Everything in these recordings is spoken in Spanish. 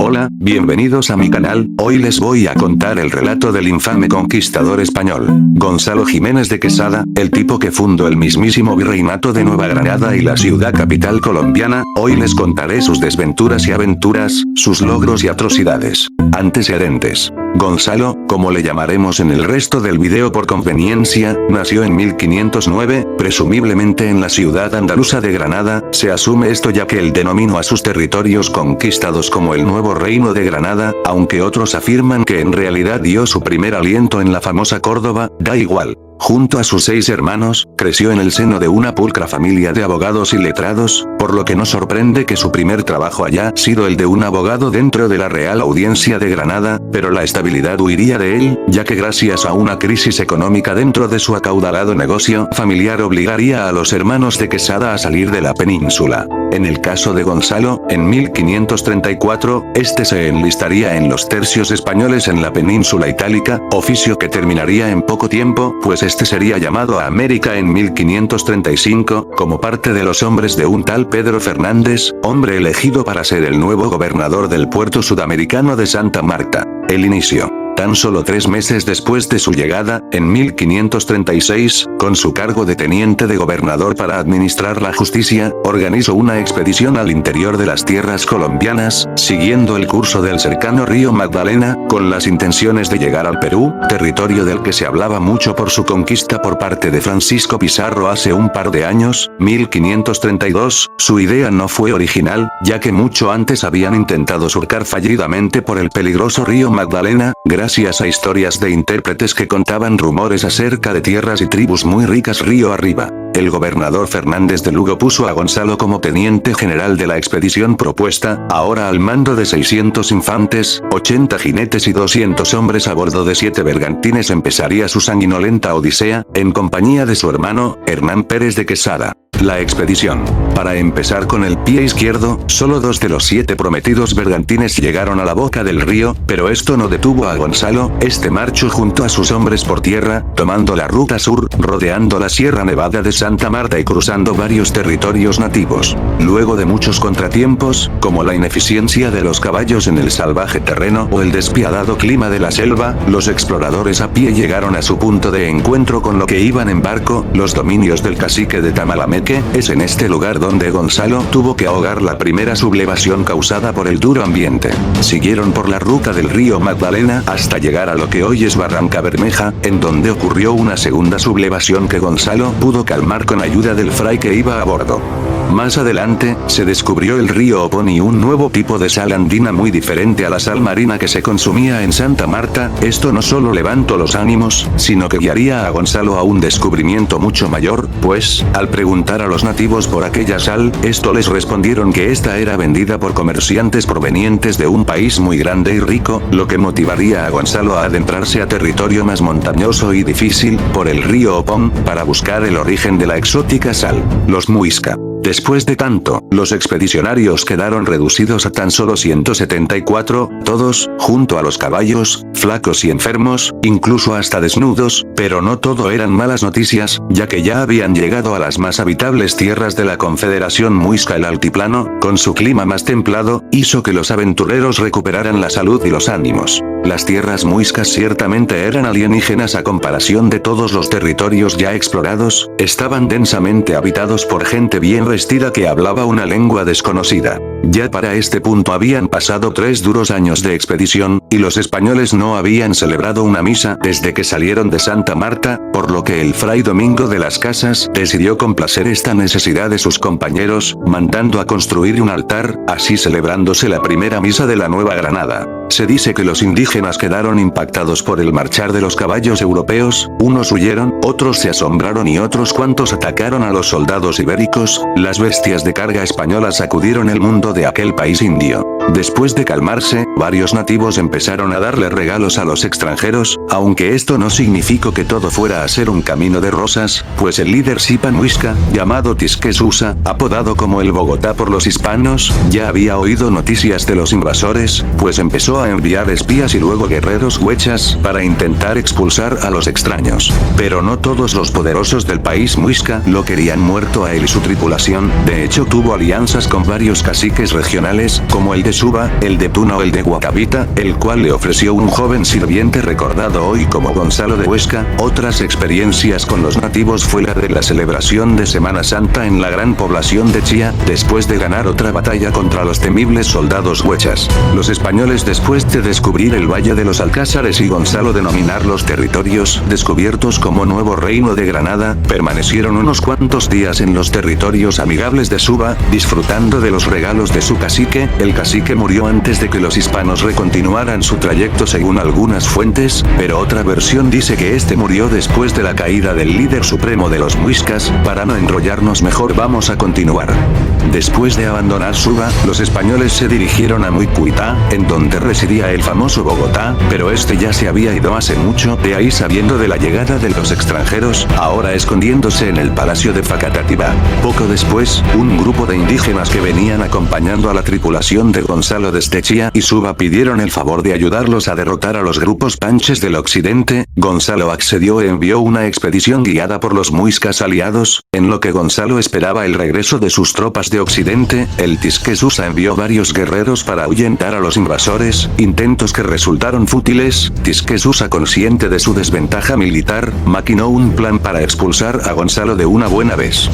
Hola, bienvenidos a mi canal. Hoy les voy a contar el relato del infame conquistador español, Gonzalo Jiménez de Quesada, el tipo que fundó el mismísimo virreinato de Nueva Granada y la ciudad capital colombiana. Hoy les contaré sus desventuras y aventuras, sus logros y atrocidades. Antecedentes. Gonzalo, como le llamaremos en el resto del video por conveniencia, nació en 1509, presumiblemente en la ciudad andaluza de Granada. Se asume esto ya que él denominó a sus territorios conquistados como el Nuevo Reino de Granada, aunque otros afirman que en realidad dio su primer aliento en la famosa Córdoba. Da igual. Junto a sus 6 hermanos, creció en el seno de una pulcra familia de abogados y letrados, por lo que no sorprende que su primer trabajo haya sido el de un abogado dentro de la Real Audiencia de Granada, pero la estabilidad huiría de él, ya que gracias a una crisis económica dentro de su acaudalado negocio familiar obligaría a los hermanos de Quesada a salir de la península. En el caso de Gonzalo, en 1534, este se enlistaría en los tercios españoles en la península itálica, oficio que terminaría en poco tiempo, pues este sería llamado a América en 1535, como parte de los hombres de un tal Pedro Fernández, hombre elegido para ser el nuevo gobernador del puerto sudamericano de Santa Marta. El inicio. Tan solo 3 meses después de su llegada, en 1536, con su cargo de teniente de gobernador para administrar la justicia, organizó una expedición al interior de las tierras colombianas, siguiendo el curso del cercano río Magdalena, con las intenciones de llegar al Perú, territorio del que se hablaba mucho por su conquista por parte de Francisco Pizarro hace un par de años, 1532. Su idea no fue original, ya que mucho antes habían intentado surcar fallidamente por el peligroso río Magdalena, gracias a historias de intérpretes que contaban rumores acerca de tierras y tribus muy ricas río arriba. El gobernador Fernández de Lugo puso a Gonzalo como teniente general de la expedición propuesta, ahora al mando de 600 infantes, 80 jinetes y 200 hombres a bordo de 7 bergantines. Empezaría su sanguinolenta odisea, en compañía de su hermano, Hernán Pérez de Quesada. La expedición. Para empezar con el pie izquierdo, solo 2 de los 7 prometidos bergantines llegaron a la boca del río, pero esto no detuvo a Gonzalo. Este marchó junto a sus hombres por tierra, tomando la ruta sur, rodeando la Sierra Nevada de Santa Marta y cruzando varios territorios nativos. Luego de muchos contratiempos, como la ineficiencia de los caballos en el salvaje terreno o el despiadado clima de la selva, los exploradores a pie llegaron a su punto de encuentro con lo que iban en barco, los dominios del cacique de Tamalameque. Es en este lugar donde Gonzalo tuvo que ahogar la primera sublevación causada por el duro ambiente. Siguieron por la ruta del río Magdalena hasta llegar a lo que hoy es Barranca Bermeja, en donde ocurrió una segunda sublevación que Gonzalo pudo calmar con ayuda del fray que iba a bordo. Más adelante, se descubrió el río Opón y un nuevo tipo de sal andina muy diferente a la sal marina que se consumía en Santa Marta. Esto no solo levantó los ánimos, sino que guiaría a Gonzalo a un descubrimiento mucho mayor, pues, al preguntar a los nativos por aquella sal, esto les respondieron que esta era vendida por comerciantes provenientes de un país muy grande y rico, lo que motivaría a Gonzalo a adentrarse a territorio más montañoso y difícil, por el río Opón, para buscar el origen de la exótica sal. Los Muisca. Después de tanto, los expedicionarios quedaron reducidos a tan solo 174, todos, junto a los caballos, flacos y enfermos, incluso hasta desnudos, pero no todo eran malas noticias, ya que ya habían llegado a las más habitables tierras de la Confederación Muisca. El altiplano, con su clima más templado, hizo que los aventureros recuperaran la salud y los ánimos. Las tierras muiscas ciertamente eran alienígenas a comparación de todos los territorios ya explorados, estaban densamente habitados por gente bien vestida que hablaba una lengua desconocida. Ya para este punto habían pasado 3 duros años de expedición, y los españoles no habían celebrado una misa desde que salieron de Santa Marta, por lo que el fray Domingo de las Casas decidió complacer esta necesidad de sus compañeros, mandando a construir un altar, así celebrándose la primera misa de la Nueva Granada. Se dice que los indígenas quedaron impactados por el marchar de los caballos europeos, unos huyeron, otros se asombraron y otros cuantos atacaron a los soldados ibéricos. Las bestias de carga españolas sacudieron el mundo de aquel país indio. Después de calmarse, varios nativos empezaron a darle regalos a los extranjeros, aunque esto no significó que todo fuera a ser un camino de rosas, pues el líder Sipa Muisca, llamado Tisque Susa, apodado como el Bogotá por los hispanos, ya había oído noticias de los invasores, pues empezó comenzó a enviar espías y luego guerreros huechas para intentar expulsar a los extraños. Pero no todos los poderosos del país muisca lo querían muerto a él y su tripulación. De hecho, tuvo alianzas con varios caciques regionales, como el de Suba, el de Tuna o el de Guacavita, el cual le ofreció un joven sirviente recordado hoy como Gonzalo de Huesca. Otras experiencias con los nativos fue la de la celebración de Semana Santa en la gran población de Chía, después de ganar otra batalla contra los temibles soldados huechas. Los españoles, después de descubrir el Valle de los Alcázares y Gonzalo denominar los territorios descubiertos como Nuevo Reino de Granada, permanecieron unos cuantos días en los territorios amigables de Suba, disfrutando de los regalos de su cacique. El cacique murió antes de que los hispanos recontinuaran su trayecto según algunas fuentes, pero otra versión dice que este murió después de la caída del líder supremo de los muiscas. Para no enrollarnos, mejor vamos a continuar. Después de abandonar Suba, los españoles se dirigieron a Muicuitá, en donde residía el famoso Bogotá, pero este ya se había ido hace mucho. De ahí, sabiendo de la llegada de los extranjeros, ahora escondiéndose en el palacio de Facatativá. Poco después, un grupo de indígenas que venían acompañando a la tripulación de Gonzalo desde Chía y Suba pidieron el favor de ayudarlos a derrotar a los grupos panches del occidente. Gonzalo accedió e envió una expedición guiada por los muiscas aliados. En lo que Gonzalo esperaba el regreso de sus tropas de occidente, el Tisque Susa envió varios guerreros para ahuyentar a los invasores, intentos que resultaron fútiles. Tisque Susa, consciente de su desventaja militar, maquinó un plan para expulsar a Gonzalo de una buena vez.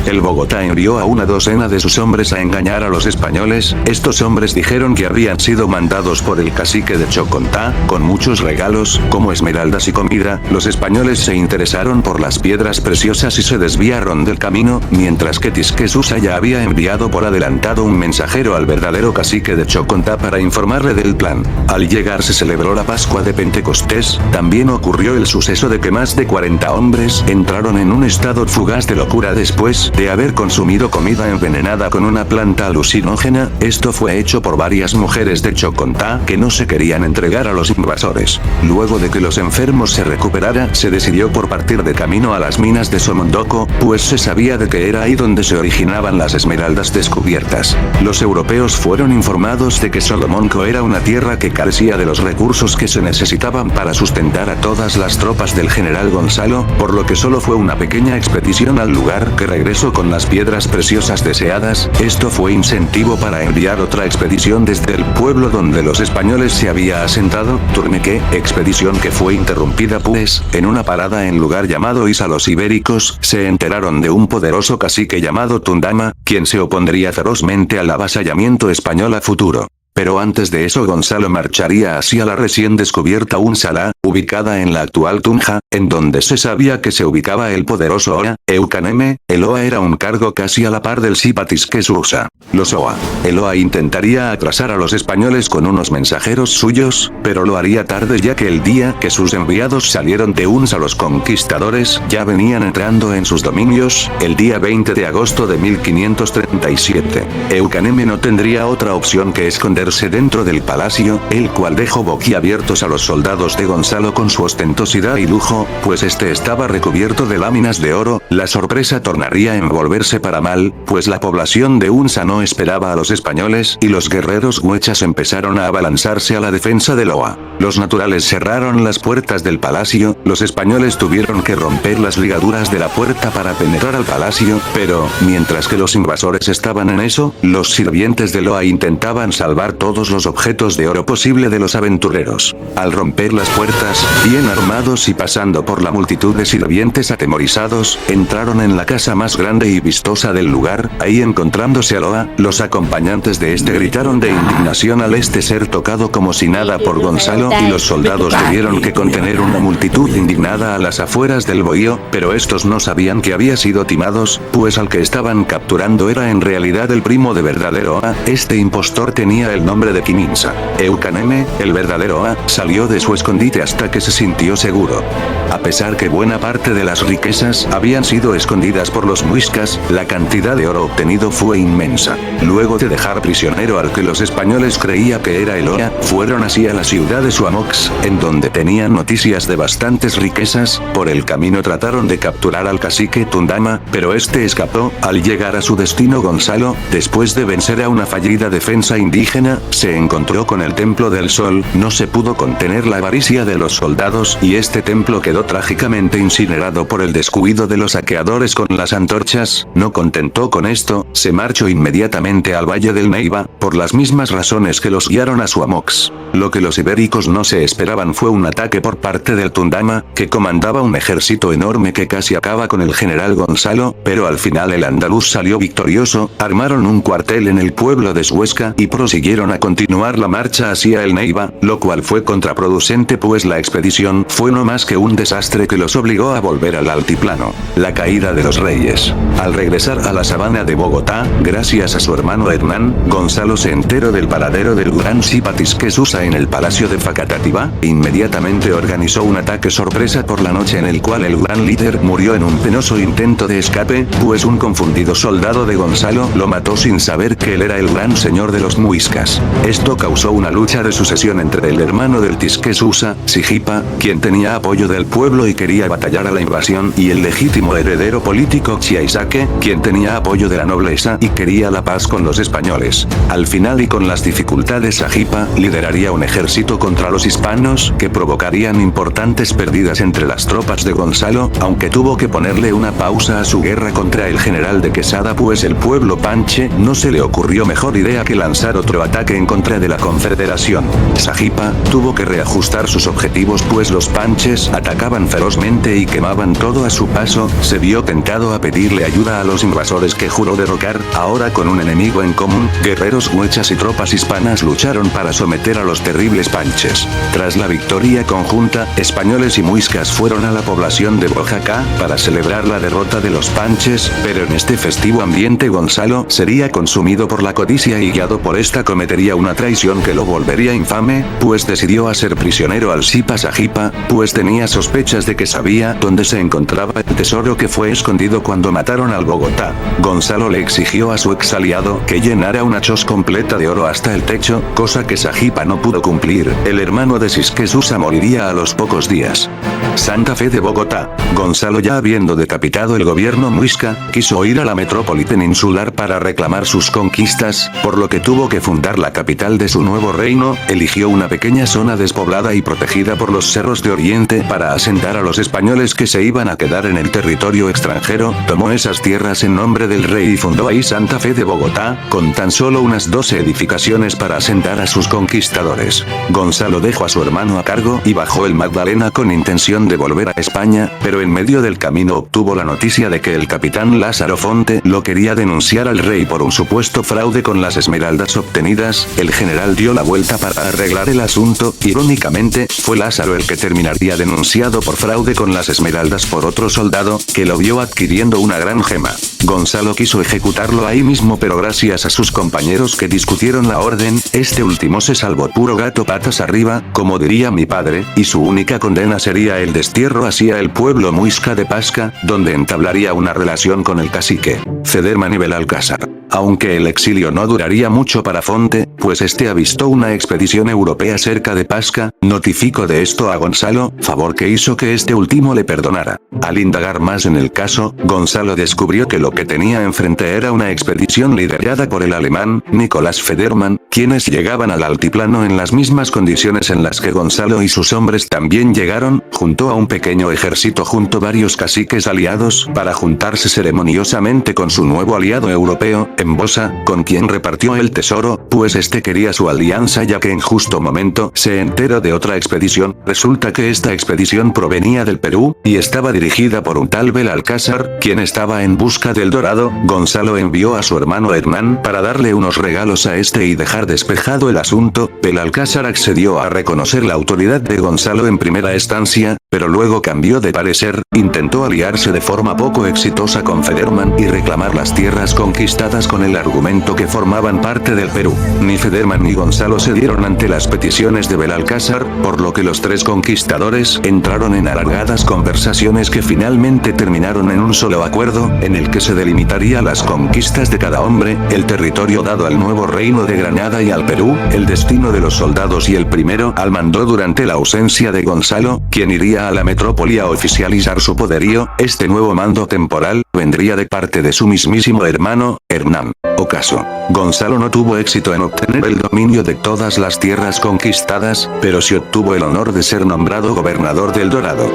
El Bogotá envió a una docena de sus hombres a engañar a los españoles. Estos hombres dijeron que habían sido mandados por el cacique de Chocontá, con muchos regalos, como esmeraldas y comida. Los españoles se interesaron por las piedras preciosas y se desviaron del camino, mientras que Tisque Susa ya había enviado por adelantado un mensajero al verdadero cacique de Chocontá para informarle del plan. Al llegar se celebró la Pascua de Pentecostés. También ocurrió el suceso de que más de 40 hombres entraron en un estado fugaz de locura después de haber consumido comida envenenada con una planta alucinógena. Esto fue hecho por varias mujeres de Chocontá que no se querían entregar a los invasores. Luego de que los enfermos se recuperara, se decidió por partir de camino a las minas de Somondoco, pues se sabía de que era ahí donde se originaban las esmeraldas descubiertas. Los europeos fueron informados de que Solomonco era una tierra que carecía de los recursos que se necesitaban para sustentar a todas las tropas del general Gonzalo, por lo que solo fue una pequeña expedición al lugar que regresó con las piedras preciosas deseadas. Esto fue incentivo para enviar otra expedición desde el pueblo donde los españoles se había asentado, Turmeque, expedición que fue interrumpida pues, en una parada en lugar llamado Isa. Los ibéricos se enteraron de un poderoso cacique llamado Tundama, quien se opondría ferozmente al avasallamiento español a futuro. Pero antes de eso Gonzalo marcharía hacia la recién descubierta Unsalá, ubicada en la actual Tunja, en donde se sabía que se ubicaba el poderoso Oa, Eucaneme. El Oa era un cargo casi a la par del Tisque Susa. Los Oa. El Oa intentaría atrasar a los españoles con unos mensajeros suyos, pero lo haría tarde ya que el día que sus enviados salieron de Unsa los conquistadores ya venían entrando en sus dominios, el día 20 de agosto de 1537. Eucaneme no tendría otra opción que esconder dentro del palacio, el cual dejó boquiabiertos a los soldados de Gonzalo con su ostentosidad y lujo, pues este estaba recubierto de láminas de oro. La sorpresa tornaría a envolverse para mal, pues la población de Unsa no esperaba a los españoles y los guerreros huechas empezaron a abalanzarse a la defensa de Loa. Los naturales cerraron las puertas del palacio, los españoles tuvieron que romper las ligaduras de la puerta para penetrar al palacio, pero, mientras que los invasores estaban en eso, los sirvientes de Loa intentaban salvar todos los objetos de oro posible de los aventureros. Al romper las puertas, bien armados y pasando por la multitud de sirvientes atemorizados, entraron en la casa más grande y vistosa del lugar. Ahí, encontrándose a Loa, los acompañantes de este gritaron de indignación al ser tocado como si nada por Gonzalo, y los soldados tuvieron que contener una multitud indignada a las afueras del bohío, pero estos no sabían que había sido timados, pues al que estaban capturando era en realidad el primo de verdadero Oa. Este impostor tenía el nombre de Quiminsa. Eucaneme, el verdadero Oa, salió de su escondite hasta que se sintió seguro. A pesar que buena parte de las riquezas habían sido escondidas por los muiscas, la cantidad de oro obtenido fue inmensa. Luego de dejar prisionero al que los españoles creía que era el Oa, fueron así a la ciudad de Suamox, en donde tenían noticias de bastantes riquezas. Por el camino trataron de capturar al cacique Tundama, pero este escapó. Al llegar a su destino Gonzalo, después de vencer a una fallida defensa indígena, España, se encontró con el Templo del Sol, no se pudo contener la avaricia de los soldados y este templo quedó trágicamente incinerado por el descuido de los saqueadores con las antorchas. No contentó con esto, se marchó inmediatamente al Valle del Neiva, por las mismas razones que los guiaron a Suamox. Lo que los ibéricos no se esperaban fue un ataque por parte del Tundama, que comandaba un ejército enorme que casi acaba con el general Gonzalo, pero al final el andaluz salió victorioso, armaron un cuartel en el pueblo de Suesca y prosiguieron a continuar la marcha hacia el Neiva, lo cual fue contraproducente pues la expedición fue no más que un desastre que los obligó a volver al altiplano. La caída de los reyes. Al regresar a la sabana de Bogotá, gracias a su hermano Hernán, Gonzalo se enteró del paradero del gran Zipa Tisquesusa en el palacio de Facatativá, e inmediatamente organizó un ataque sorpresa por la noche en el cual el gran líder murió en un penoso intento de escape, pues un confundido soldado de Gonzalo lo mató sin saber que él era el gran señor de los muiscas. Esto causó una lucha de sucesión entre el hermano del Tisquesusa, Sigipa, quien tenía apoyo del pueblo y quería batallar a la invasión, y el legítimo heredero político Chiaisaque, quien tenía apoyo de la nobleza y quería la paz con los españoles. Al final y con las dificultades Sagipa lideraría un ejército contra los hispanos que provocarían importantes pérdidas entre las tropas de Gonzalo, aunque tuvo que ponerle una pausa a su guerra contra el general de Quesada pues el pueblo panche no se le ocurrió mejor idea que lanzar otro ataque en contra de la confederación. Sagipa tuvo que reajustar sus objetivos pues los panches atacaban ferozmente y quemaban todo a su paso, se vio tentado a pedirle ayuda a los invasores que juró derrocar, ahora con un enemigo en común, guerreros huechas y tropas hispanas lucharon para someter a los terribles panches. Tras la victoria conjunta, españoles y muiscas fueron a la población de Bojacá para celebrar la derrota de los panches, pero en este festivo ambiente Gonzalo sería consumido por la codicia y guiado por esta cometería una traición que lo volvería infame, pues decidió hacer prisionero al Zipa Sagipa, pues tenía sospechas de que sabía dónde se encontraba el tesoro que fue escondido cuando mataron al Bogotá. Gonzalo le exigió a su ex aliado que llenara una hoz completa de oro hasta el techo, cosa que Sagipa no pudo cumplir. El hermano de Tisquesusa moriría a los pocos días. Santa Fe de Bogotá. Gonzalo, ya habiendo decapitado el gobierno muisca, quiso ir a la metrópoli peninsular para reclamar sus conquistas, por lo que tuvo que fundar la capital de su nuevo reino, eligió una pequeña zona despoblada y protegida por los cerros de Oriente para asentar a los españoles que se iban a quedar en el territorio extranjero, tomó esas tierras en nombre del rey y fundó ahí Santa Fe de Bogotá, con tan solo unas 12 edificaciones para asentar a sus conquistadores. Gonzalo dejó a su hermano a cargo y bajó el Magdalena con intención de volver a España, pero en medio del camino obtuvo la noticia de que el capitán Lázaro Fonte lo quería denunciar al rey por un supuesto fraude con las esmeraldas obtenidas. El general dio la vuelta para arreglar el asunto, irónicamente, fue Lázaro el que terminaría denunciado por fraude con las esmeraldas por otro soldado, que lo vio adquiriendo una gran gema. Gonzalo quiso ejecutarlo ahí mismo pero gracias a sus compañeros que discutieron la orden, este último se salvó puro gato patas arriba, como diría mi padre, y su única condena sería el destierro hacia el pueblo muisca de Pasca, donde entablaría una relación con el cacique Federman y Belalcázar. Aunque el exilio no duraría mucho para Fonte, pues este avistó una expedición europea cerca de Pasca, notificó de esto a Gonzalo, favor que hizo que este último le perdonara. Al indagar más en el caso, Gonzalo descubrió que lo que tenía enfrente era una expedición liderada por el alemán, Nicolás Federman, quienes llegaban al altiplano en las mismas condiciones en las que Gonzalo y sus hombres también llegaron, junto a un pequeño ejército junto a varios caciques aliados, para juntarse ceremoniosamente con su nuevo aliado europeo, Embosa, con quien repartió el tesoro, pues este quería su alianza ya que en justo momento se enteró de otra expedición. Resulta que esta expedición provenía del Perú, y estaba dirigida por un tal Belalcázar, quien estaba en busca del dorado. Gonzalo envió a su hermano Hernán para darle unos regalos a este y dejar despejado el asunto. Belalcázar accedió a reconocer la autoridad de Gonzalo en primera instancia, pero luego cambió de parecer, intentó aliarse de forma poco exitosa con Federman y reclamar las tierras conquistadas con el argumento que formaban parte del Perú. Ni Federman ni Gonzalo cedieron ante las peticiones de Belalcázar, por lo que los tres conquistadores entraron en alargadas conversaciones que finalmente terminaron en un solo acuerdo, en el que se delimitaría las conquistas de cada hombre, el territorio dado al nuevo reino de Granada y al Perú, el destino de los soldados y el primero al mando durante la ausencia de Gonzalo, quien iría a la metrópoli a oficializar su poderío. Este nuevo mando temporal vendría de parte de su mismísimo hermano, Hernán. Ocaso. Gonzalo no tuvo éxito en obtener tener el dominio de todas las tierras conquistadas, pero sí obtuvo el honor de ser nombrado gobernador del Dorado.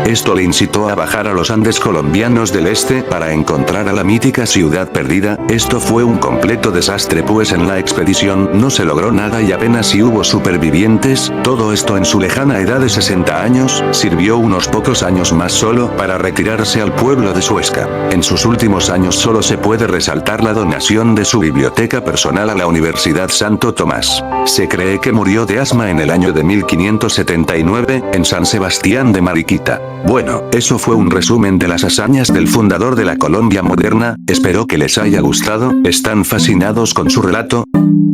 Esto le incitó a bajar a los Andes colombianos del este para encontrar a la mítica ciudad perdida. Esto fue un completo desastre, pues en la expedición no se logró nada y apenas si hubo supervivientes. Todo esto en su lejana edad de 60 años, sirvió unos pocos años más solo para retirarse al pueblo de Suesca. En sus últimos años solo se puede resaltar la donación de su biblioteca personal a la Universidad Santo Tomás. Se cree que murió de asma en el año de 1579, en San Sebastián de Mariquita. Bueno, eso fue un resumen de las hazañas del fundador de la Colombia moderna. Espero que les haya gustado. ¿Están fascinados con su relato?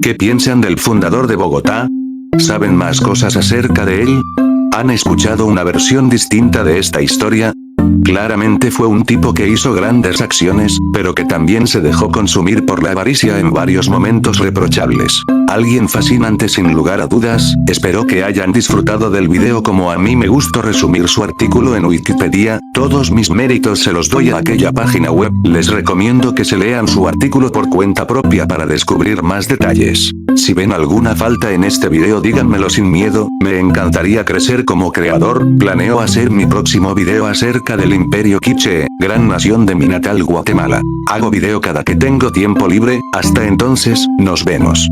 ¿Qué piensan del fundador de Bogotá? ¿Saben más cosas acerca de él? ¿Han escuchado una versión distinta de esta historia? Claramente fue un tipo que hizo grandes acciones, pero que también se dejó consumir por la avaricia en varios momentos reprochables. Alguien fascinante sin lugar a dudas. Espero que hayan disfrutado del video como a mí me gustó resumir su artículo en Wikipedia. Todos mis méritos se los doy a aquella página web. Les recomiendo que se lean su artículo por cuenta propia para descubrir más detalles. Si ven alguna falta en este video díganmelo sin miedo, me encantaría crecer como creador. Planeo hacer mi próximo video acerca del Imperio Quiché, gran nación de mi natal Guatemala. Hago video cada que tengo tiempo libre. Hasta entonces, nos vemos.